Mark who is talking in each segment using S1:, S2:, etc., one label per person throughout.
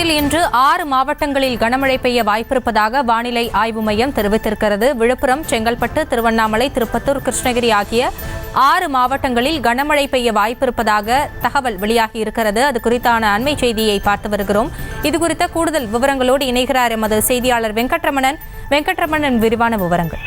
S1: தமிழகத்தில் இன்று 6 மாவட்டங்களில் கனமழை பெய்ய வாய்ப்பிருப்பதாக வானிலை ஆய்வு மையம் தெரிவித்திருக்கிறது. விழுப்புரம், செங்கல்பட்டு, திருவண்ணாமலை, திருப்பத்தூர், கிருஷ்ணகிரி ஆகிய 6 மாவட்டங்களில் கனமழை பெய்ய வாய்ப்பிருப்பதாக தகவல் வெளியாகியிருக்கிறது. அது குறித்தான அண்மை செய்தியை பார்த்து வருகிறோம். இதுகுறித்த கூடுதல் விவரங்களோடு இணைகிறார் எமது செய்தியாளர் வெங்கட்ரமணன். விரிவான விவரங்கள்.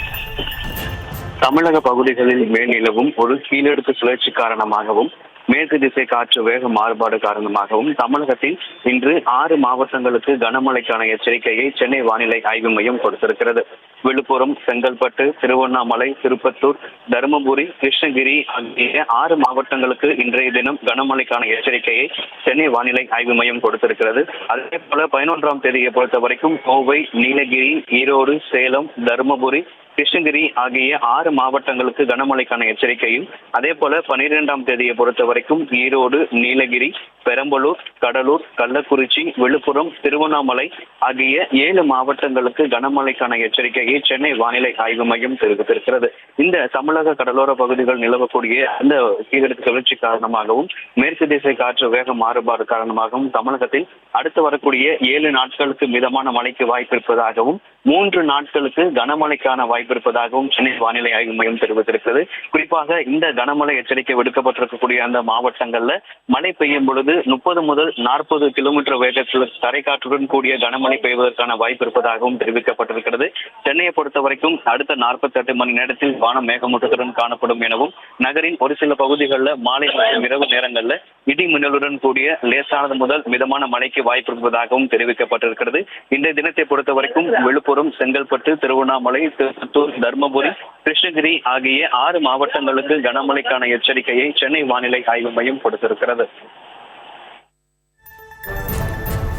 S2: தமிழக பகுதிகளில் மேல்நிலவும் ஒரு கீழடுக்கு சுழற்சி காரணமாகவும் மேற்கு திசை காற்று வேக மாறுபாடு காரணமாகவும் தமிழகத்தில் இன்று 6 மாவட்டங்களுக்கு கனமழைக்கான எச்சரிக்கையை சென்னை வானிலை ஆய்வு மையம் கொடுத்திருக்கிறது. விழுப்புரம், செங்கல்பட்டு, திருவண்ணாமலை, திருப்பத்தூர், தருமபுரி, கிருஷ்ணகிரி ஆகிய 6 மாவட்டங்களுக்கு இன்றைய தினம் கனமழைக்கான எச்சரிக்கையை சென்னை வானிலை ஆய்வு மையம் கொடுத்திருக்கிறது. அதே போல 11ஆம் தேதியை பொறுத்த வரைக்கும் கோவை, நீலகிரி, ஈரோடு, சேலம், தருமபுரி, கிருஷ்ணகிரி ஆகிய 6 மாவட்டங்களுக்கு கனமழைக்கான எச்சரிக்கையும், அதே போல 12ஆம் தேதியை பொறுத்த வரைக்கும் ஈரோடு, நீலகிரி, பெரம்பலூர், கடலூர், கள்ளக்குறிச்சி, விழுப்புரம், திருவண்ணாமலை ஆகிய 7 மாவட்டங்களுக்கு கனமழைக்கான எச்சரிக்கையை சென்னை வானிலை ஆய்வு மையம் தெரிவித்திருக்கிறது. இந்த தமிழக கடலோர பகுதிகள் நிலவக்கூடிய அந்த கீழடுக்கு சுழற்சி காரணமாகவும் மேற்கு திசை காற்று வேக மாறுபாடு காரணமாகவும் தமிழகத்தில் அடுத்து வரக்கூடிய 7 நாட்களுக்கு மிதமான மழைக்கு வாய்ப்பு இருப்பதாகவும் 3 நாட்களுக்கு கனமழைக்கான வாய்ப்பு இருப்பதாகவும் சென்னை வானிலை ஆய்வு மையம் தெரிவித்திருக்கிறது. குறிப்பாக இந்த கனமழை எச்சரிக்கை விடுக்கப்பட்டிருக்கக்கூடிய அந்த மாவட்டங்கள்ல மழை பெய்யும் பொழுது 30 முதல் 40 கிலோமீட்டர் வேகத்தில் தரைக்காற்றுடன் கூடிய கனமழை பெய்வதற்கான வாய்ப்பு இருப்பதாகவும் தெரிவிக்கப்பட்டிருக்கிறது. சென்னையை பொறுத்த வரைக்கும் அடுத்த 48 மணி நேரத்தில் வானம் மேகமூட்டத்துடன் காணப்படும் எனவும், நகரின் ஒரு சில பகுதிகளில் மாலை மற்றும் இரவு நேரங்களில் இடி மின்னலுடன் கூடிய லேசானது முதல் மிதமான மழைக்கு வாய்ப்பு இருப்பதாகவும் தெரிவிக்கப்பட்டிருக்கிறது. இன்றைய தினத்தை பொறுத்த வரைக்கும் விழுப்புரம், செங்கல்பட்டு, திருவண்ணாமலை, திருப்பத்தூர், தருமபுரி, கிருஷ்ணகிரி ஆகிய 6 மாவட்டங்களுக்கு கனமழைக்கான எச்சரிக்கையை சென்னை வானிலை ஆய்வு மையம் கொடுத்திருக்கிறது.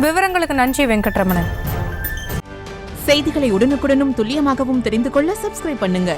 S1: விவரங்களுக்கு நன்றி வெங்கட்ரமணன்.
S3: செய்திகளை உடனுக்குடனும் துல்லியமாகவும் தெரிந்து கொள்ள சப்ஸ்கிரைப் பண்ணுங்க.